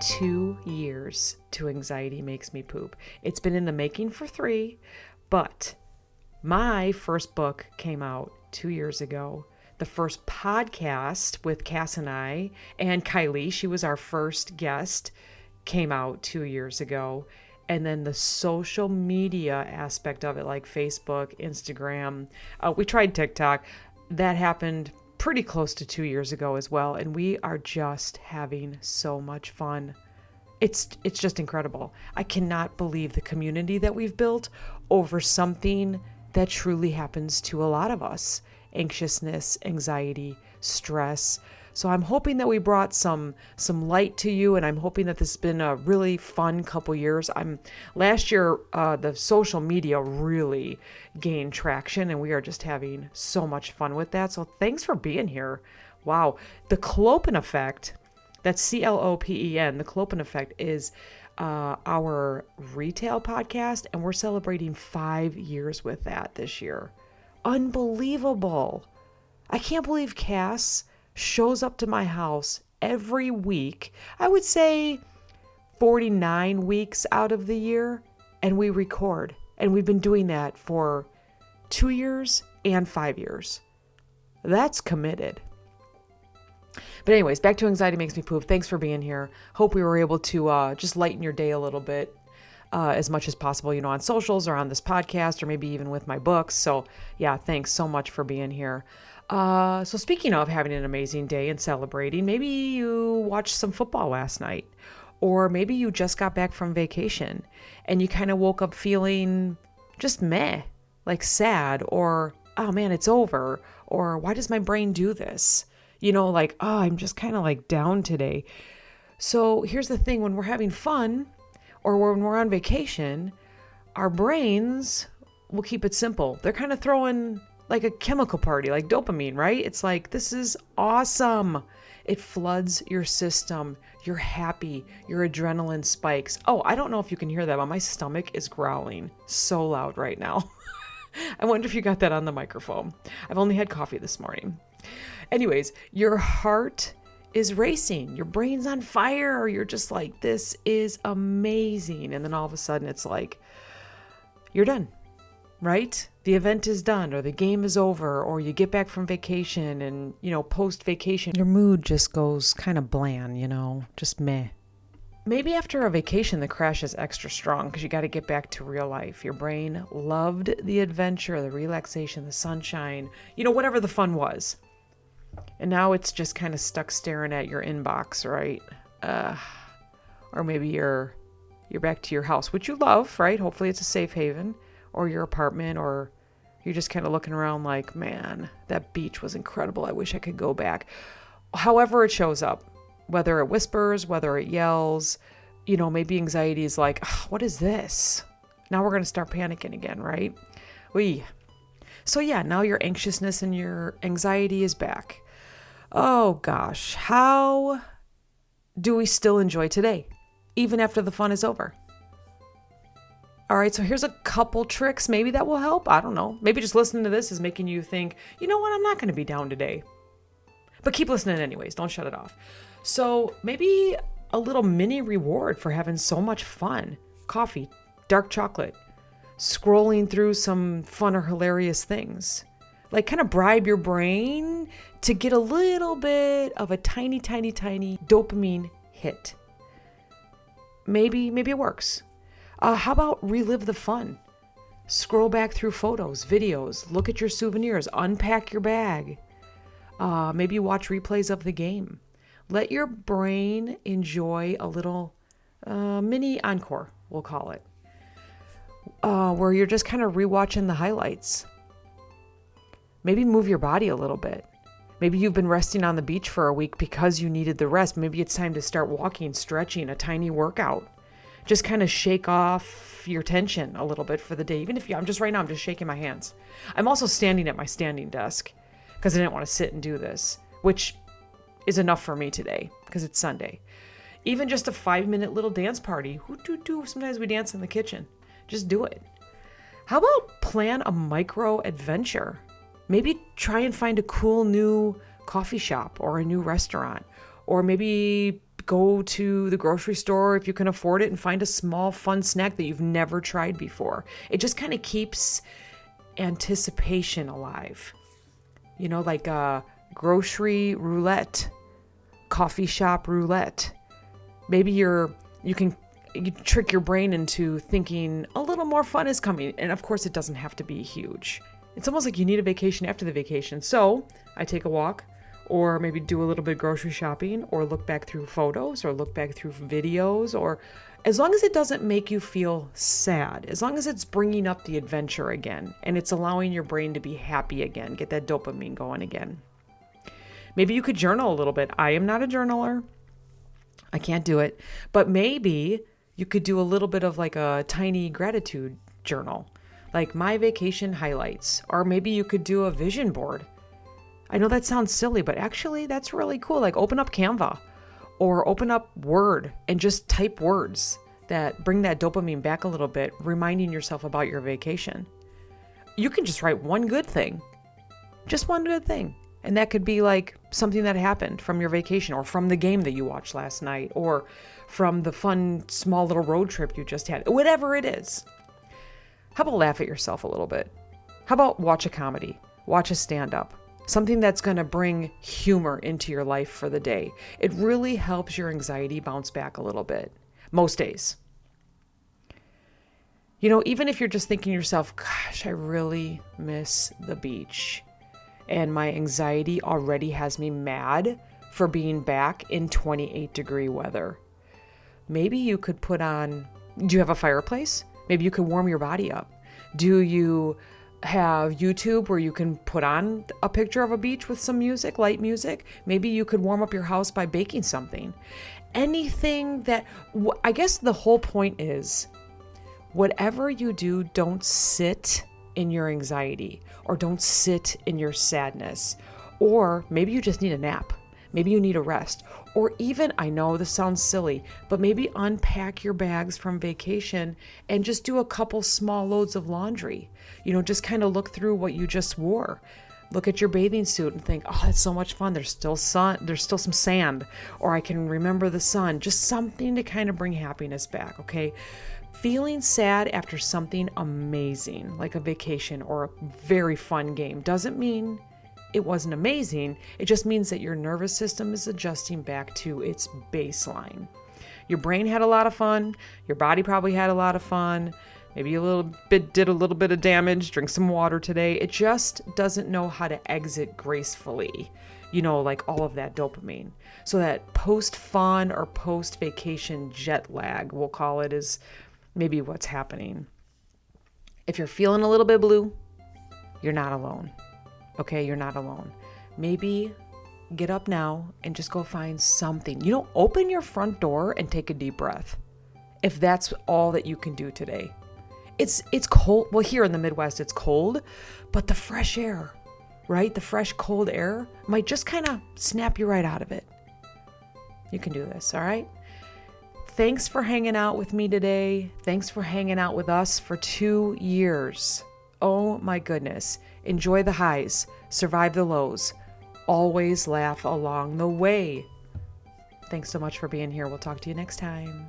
2 years to Anxiety Makes Me Poop. It's been in the making for 3, but my first book came out 2 years ago. The first podcast with Cass and I, and Kylie, she was our first guest, came out 2 years ago. And then the social media aspect of it, like Facebook, Instagram, we tried TikTok. That happened pretty close to 2 years ago as well. And we are just having so much fun. It's just incredible. I cannot believe the community that we've built over something that truly happens to a lot of us. Anxiousness, anxiety, stress. So I'm hoping that we brought some light to you, and I'm hoping that this has been a really fun couple years. Last year, the social media really gained traction, and we are just having so much fun with that. So thanks for being here. Wow. The Clopen Effect, that's CLOPEN, the Clopen Effect is our retail podcast, and we're celebrating 5 years with that this year. Unbelievable. I can't believe Cass shows up to my house every week, I would say 49 weeks out of the year, and we record. And we've been doing that for 2 years and 5 years. That's committed. But anyways, back to Anxiety Makes Me Poop. Thanks for being here. Hope we were able to just lighten your day a little bit as much as possible, on socials or on this podcast or maybe even with my books. So yeah, thanks so much for being here. So speaking of having an amazing day and celebrating, maybe you watched some football last night, or maybe you just got back from vacation and you kind of woke up feeling just meh, like sad, or, oh man, it's over, or why does my brain do this? Like, oh, I'm just kind of like down today. So here's the thing, when we're having fun or when we're on vacation, our brains will keep it simple. They're kind of throwing like a chemical party, like dopamine, right? It's like, this is awesome. It floods your system. You're happy. Your adrenaline spikes. Oh, I don't know if you can hear that, but my stomach is growling so loud right now. I wonder if you got that on the microphone. I've only had coffee this morning. Anyways, your heart is racing. Your brain's on fire. You're just like, this is amazing. And then all of a sudden it's like, you're done. Right? The event is done, or the game is over, or you get back from vacation and, post vacation, your mood just goes kind of bland, just meh. Maybe after a vacation, the crash is extra strong because you got to get back to real life. Your brain loved the adventure, the relaxation, the sunshine, whatever the fun was. And now it's just kind of stuck staring at your inbox, right? Or maybe you're back to your house, which you love, right? Hopefully it's a safe haven. Or your apartment, or you're just kind of looking around like, man, that beach was incredible. I wish I could go back. However it shows up, whether it whispers, whether it yells, maybe anxiety is like, what is this? Now we're going to start panicking again, right? So yeah, now your anxiousness and your anxiety is back. Oh gosh, how do we still enjoy today, even after the fun is over? All right, so here's a couple tricks maybe that will help. I don't know. Maybe just listening to this is making you think, you know what, I'm not going to be down today. But keep listening anyways. Don't shut it off. So maybe a little mini reward for having so much fun. Coffee, dark chocolate, scrolling through some fun or hilarious things. Like kind of bribe your brain to get a little bit of a tiny, tiny, tiny dopamine hit. Maybe it works. How about relive the fun? Scroll back through photos, videos, look at your souvenirs, unpack your bag. Maybe watch replays of the game. Let your brain enjoy a little mini encore, we'll call it, where you're just kind of rewatching the highlights. Maybe move your body a little bit. Maybe you've been resting on the beach for a week because you needed the rest. Maybe it's time to start walking, stretching, a tiny workout. Just kind of shake off your tension a little bit for the day. Even if I'm just shaking my hands. I'm also standing at my standing desk because I didn't want to sit and do this, which is enough for me today because it's Sunday. Even just a 5-minute little dance party. Sometimes we dance in the kitchen. Just do it. How about plan a micro adventure? Maybe try and find a cool new coffee shop or a new restaurant, or maybe go to the grocery store if you can afford it and find a small fun snack that you've never tried before. It just kind of keeps anticipation alive. You know, like grocery roulette, coffee shop roulette. Maybe you trick your brain into thinking a little more fun is coming. And of course, it doesn't have to be huge. It's almost like you need a vacation after the vacation. So I take a walk, or maybe do a little bit of grocery shopping, or look back through photos, or look back through videos, or as long as it doesn't make you feel sad, as long as it's bringing up the adventure again, and it's allowing your brain to be happy again, get that dopamine going again. Maybe you could journal a little bit. I am not a journaler. I can't do it. But maybe you could do a little bit of like a tiny gratitude journal, like my vacation highlights, or maybe you could do a vision board. I know that sounds silly, but actually that's really cool. Like open up Canva or open up Word and just type words that bring that dopamine back a little bit, reminding yourself about your vacation. You can just write one good thing, just one good thing. And that could be like something that happened from your vacation, or from the game that you watched last night, or from the fun small little road trip you just had, whatever it is. How about laugh at yourself a little bit? How about watch a comedy, watch a stand-up? Something that's going to bring humor into your life for the day. It really helps your anxiety bounce back a little bit, most days. You know, even if you're just thinking to yourself, gosh, I really miss the beach, and my anxiety already has me mad for being back in 28-degree weather. Maybe you could put on, do you have a fireplace? Maybe you could warm your body up. Do you have YouTube where you can put on a picture of a beach with some music, light music? Maybe you could warm up your house by baking something. Anything that, I guess the whole point is, whatever you do, don't sit in your anxiety, or don't sit in your sadness, or maybe you just need a nap. Maybe you need a rest, or even, I know this sounds silly, but maybe unpack your bags from vacation and just do a couple small loads of laundry. You know, just kind of look through what you just wore. Look at your bathing suit and think, oh, that's so much fun. There's still sun, there's still some sand, or I can remember the sun. Just something to kind of bring happiness back, okay? Feeling sad after something amazing, like a vacation or a very fun game, doesn't mean it wasn't amazing. It just means that your nervous system is adjusting back to its baseline. Your brain had a lot of fun. Your body probably had a lot of fun. Maybe did a little bit of damage. Drink some water today. It just doesn't know how to exit gracefully. You know, like all of that dopamine. So that post-fun or post-vacation jet lag, we'll call it, is maybe what's happening. If you're feeling a little bit blue, you're not alone. Okay, you're not alone. Maybe get up now and just go find something. You know, open your front door and take a deep breath. If that's all that you can do today. It's cold. Well, here in the Midwest, it's cold, but the fresh air, right? The fresh, cold air might just kind of snap you right out of it. You can do this, all right? Thanks for hanging out with me today. Thanks for hanging out with us for 2 years. Oh my goodness. Enjoy the highs, survive the lows, always laugh along the way. Thanks so much for being here. We'll talk to you next time.